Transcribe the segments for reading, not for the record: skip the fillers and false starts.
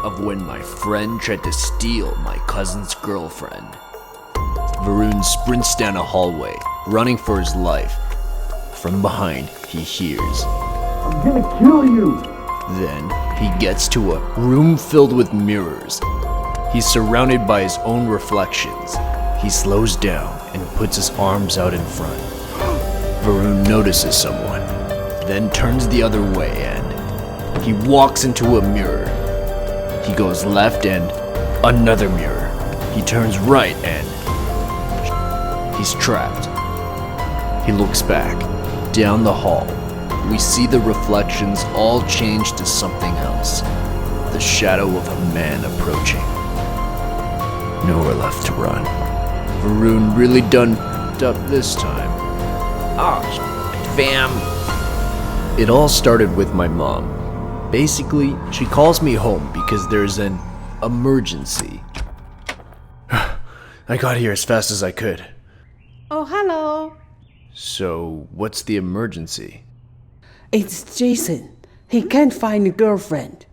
of when my friend tried to steal my cousin's girlfriend. Varun sprints down a hallway, running for his life. From behind, he hears, "I'm gonna kill you!" Then he gets to a room filled with mirrors. He's surrounded by his own reflections. He slows down and puts his arms out in front. Varun notices someone, then turns the other way and he walks into a mirror. He goes left and another mirror. He turns right and he's trapped. He looks back. Down the hall, we see the reflections all change to something else. The shadow of a man approaching. Nowhere left to run. Varun really done f***ed up this time. Oh, fam. It all started with my mom. Basically, she calls me home because there's an emergency. I got here as fast as I could. Oh, hello. So, what's the emergency? It's Jason. He can't find a girlfriend.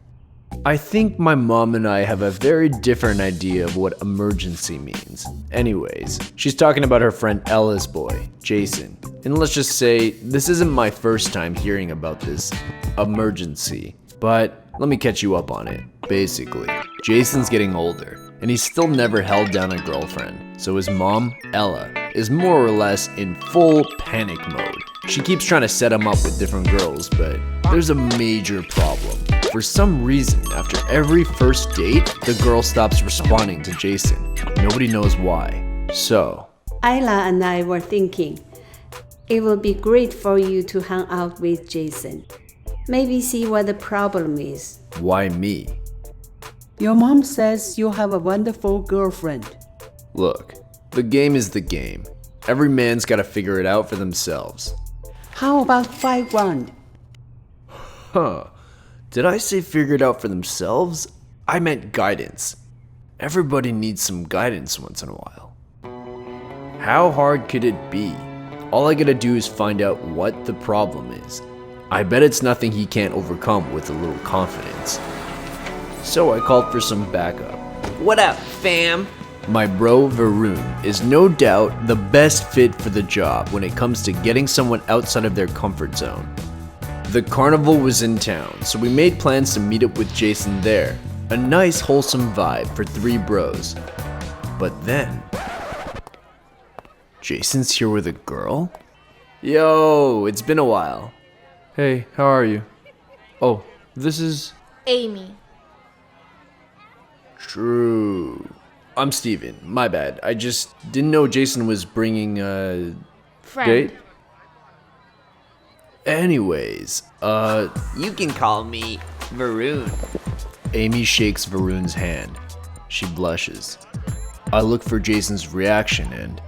I think my mom and I have a very different idea of what emergency means. Anyways, she's talking about her friend Ella's boy, Jason. And let's just say, this isn't my first time hearing about this emergency. But let me catch you up on it. Basically, Jason's getting older, and he's still never held down a girlfriend. So his mom, Ella, is more or less in full panic mode. She keeps trying to set him up with different girls, but there's a major problem. For some reason, after every first date, the girl stops responding to Jason. Nobody knows why. So, Ayla and I were thinking it would be great for you to hang out with Jason. Maybe see what the problem is. why me? Your mom says you have a wonderful girlfriend. Look, the game is the game. Every man's gotta figure it out for themselves. How about 5 grand? Huh. Did I say figured out for themselves? I meant guidance. Everybody needs some guidance once in a while. How hard could it be? All I gotta do is find out what the problem is. I bet it's nothing he can't overcome with a little confidence. So I called for some backup. What up, fam? My bro Varun is no doubt the best fit for the job when it comes to getting someone outside of their comfort zone. The carnival was in town, so we made plans to meet up with Jason there. A nice wholesome vibe for 3 bros. But then, Jason's here with a girl? Yo, it's been a while. Hey, how are you? Oh, this is... Amy. True. I'm Steven, my bad. I just didn't know Jason was bringing a Friend. date? Anyways, You can call me Varun. Amy shakes Varun's hand. She blushes. I look for Jason's reaction and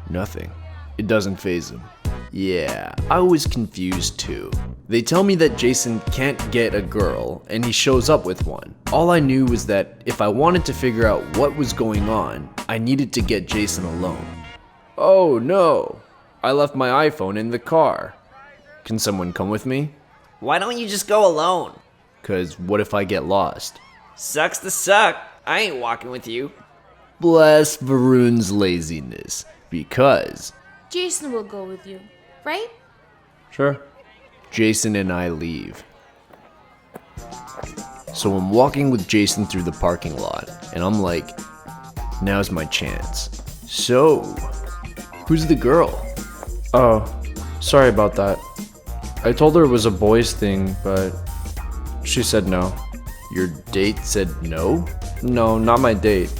nothing. It doesn't faze him. Yeah, I was confused too. They tell me that Jason can't get a girl and he shows up with one. All I knew was that if I wanted to figure out what was going on, I needed to get Jason alone. Oh no, I left my iPhone in the car. Can someone come with me? Why don't you just go alone? 'Cause what if I get lost? Sucks to suck. I ain't walking with you. Bless Varun's laziness, because Jason will go with you, right? Sure. Jason and I leave. So I'm walking with Jason through the parking lot, and I'm like, now's my chance. So, who's the girl? Oh, sorry about that. I told her it was a boys thing, but she said no. Your date said no? No, not my date.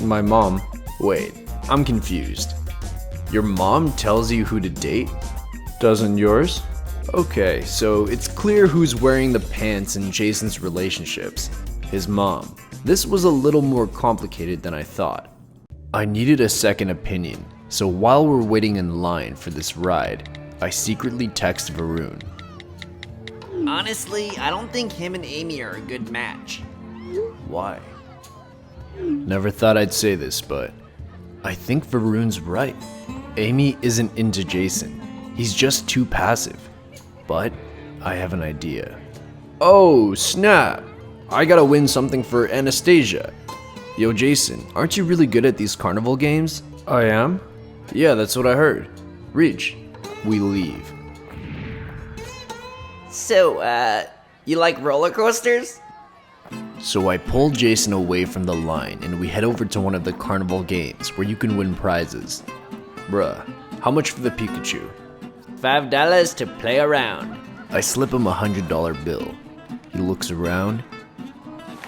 My mom. Wait, I'm confused. Your mom tells you who to date? Doesn't yours? Okay, so it's clear who's wearing the pants in Jason's relationships. His mom. This was a little more complicated than I thought. I needed a second opinion, so while we're waiting in line for this ride, I secretly text Varun. Honestly, I don't think him and Amy are a good match. Why? Never thought I'd say this, but I think Varun's right. Amy isn't into Jason. He's just too passive. But I have an idea. Oh, snap! I gotta win something for Anastasia. Yo, Jason, aren't you really good at these carnival games? I am? Yeah, that's what I heard. Reach. We leave. So, you like roller coasters? So I pull Jason away from the line and we head over to one of the carnival games where you can win prizes. Bruh, how much for the Pikachu? $5 to play around. I slip him a $100 bill. He looks around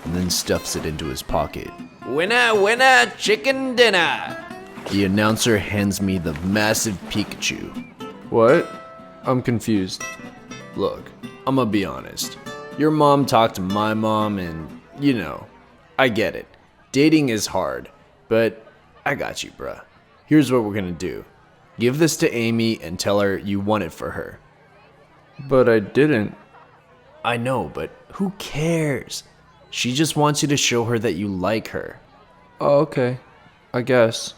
and then stuffs it into his pocket. Winner, winner, chicken dinner. The announcer hands me the massive Pikachu. What? I'm confused. Look, I'ma be honest. Your mom talked to my mom and, you know, I get it. Dating is hard, but I got you, bruh. Here's what we're gonna do. Give this to Amy and tell her you want it for her. But I didn't. I know, but who cares? She just wants you to show her that you like her. Oh, okay. I guess.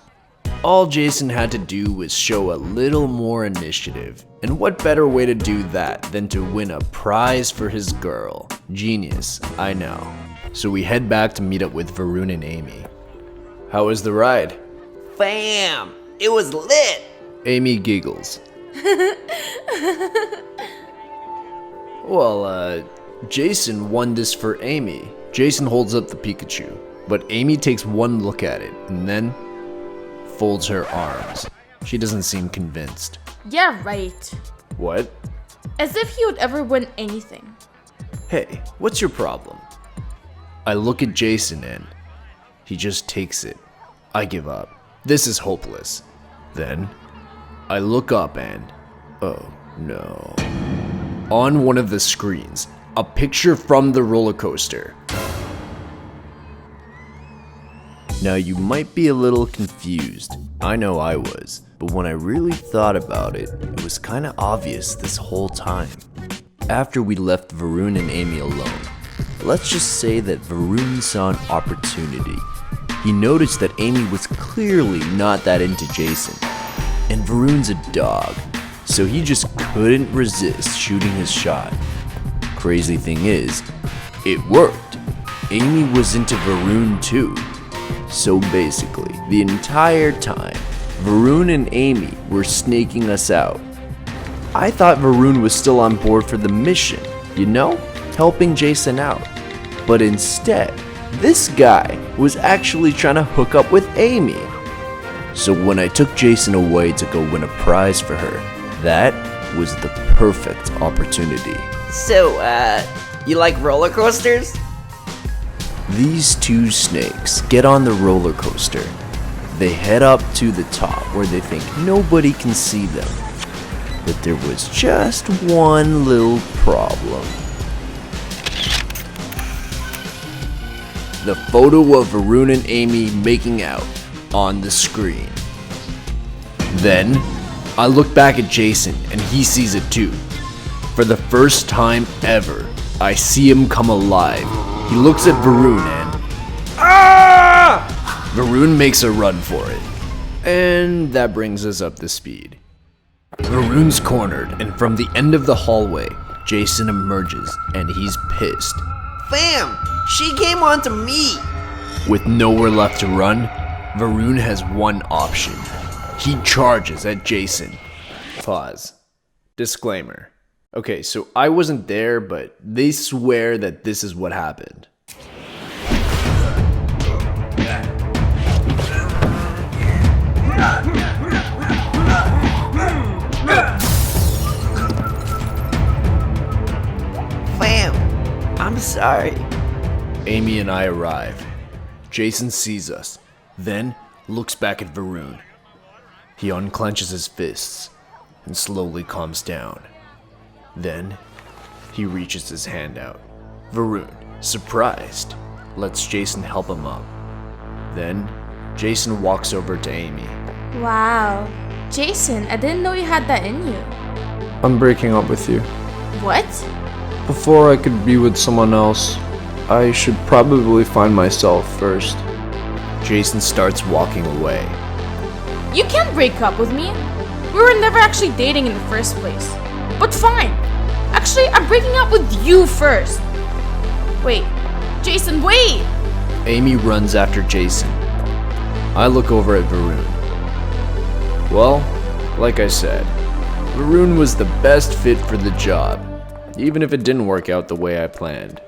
All Jason had to do was show a little more initiative. And what better way to do that than to win a prize for his girl? Genius, I know. So we head back to meet up with Varun and Amy. How was the ride? Bam! It was lit! Amy giggles. Well, Jason won this for Amy. Jason holds up the Pikachu, but Amy takes one look at it and then folds her arms. She doesn't seem convinced. Yeah, right. What? As if he would ever win anything. Hey, what's your problem? I look at Jason and he just takes it. I give up. This is hopeless. Then I look up and oh no. On one of the screens, a picture from the roller coaster. Now you might be a little confused. I know I was, but when I really thought about it, it was kinda obvious this whole time. After we left Varun and Amy alone, let's just say that Varun saw an opportunity. He noticed that Amy was clearly not that into Jason, and Varun's a dog, so he just couldn't resist shooting his shot. Crazy thing is, it worked. Amy was into Varun too. So basically, the entire time, Varun and Amy were snaking us out. I thought Varun was still on board for the mission, you know, helping Jason out. But instead, this guy was actually trying to hook up with Amy. So when I took Jason away to go win a prize for her, that was the perfect opportunity. So, you like roller coasters? These two snakes get on the roller coaster. They head up to the top where they think nobody can see them. But there was just one little problem. The photo of Varun and Amy making out on the screen. Then, I look back at Jason and he sees it too. For the first time ever, I see him come alive. He looks at Varun and Varun makes a run for it. And that brings us up to speed. Varun's cornered, and from the end of the hallway, Jason emerges and he's pissed. Fam! She came on to me! With nowhere left to run, Varun has one option. He charges at Jason. Pause. Disclaimer. Okay, so I wasn't there, but they swear that this is what happened. Fam! I'm sorry. Amy and I arrive. Jason sees us, then looks back at Varun. He unclenches his fists and slowly calms down. Then, he reaches his hand out. Varun, surprised, lets Jason help him up. Then, Jason walks over to Amy. Wow. Jason, I didn't know you had that in you. I'm breaking up with you. What? Before I could be with someone else, I should probably find myself first. Jason starts walking away. You can't break up with me. We were never actually dating in the first place. But fine. Actually, I'm breaking up with you first. Wait, Jason, wait! Amy runs after Jason. I look over at Varun. Well, like I said, Varun was the best fit for the job, even if it didn't work out the way I planned.